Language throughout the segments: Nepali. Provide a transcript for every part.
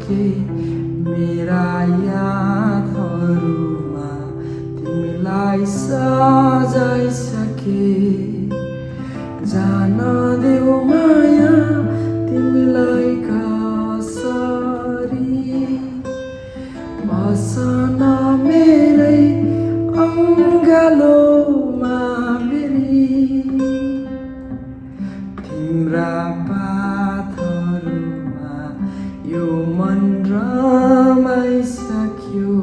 सके मेरा यादहरूमा तिमीलाई सजाइसके जान देऊ माया तिमीलाई कसरी बसन मेरै अङ्गालोमा बेरी तिम्रा पातहरूमा यो मन रमाइसक्यो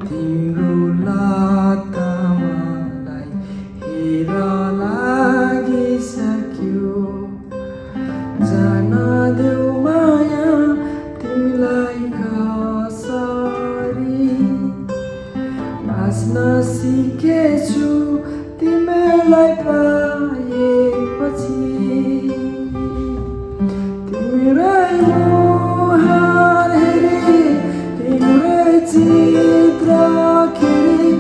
तिम्रो लता मलाई हेर लागिसक्यो जान देऊ माया तिमीलाई कसरी बाँच्न सिकेछु तिमीलाई पाएपछि तिम्रै मुहार हेरी तिम्रै चित्र खेरी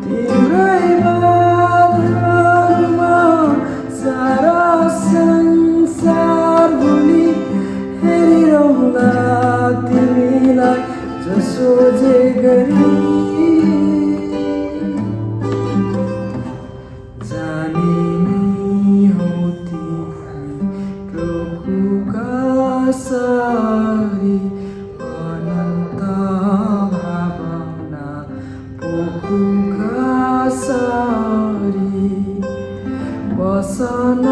तिम्रै बादलमा सारा संसार भुली हेरिरहँला तिमीलाई जसो जे गरी जाने नै हो तिमी कसरी अनन्त भावना पोखु कसरी बसन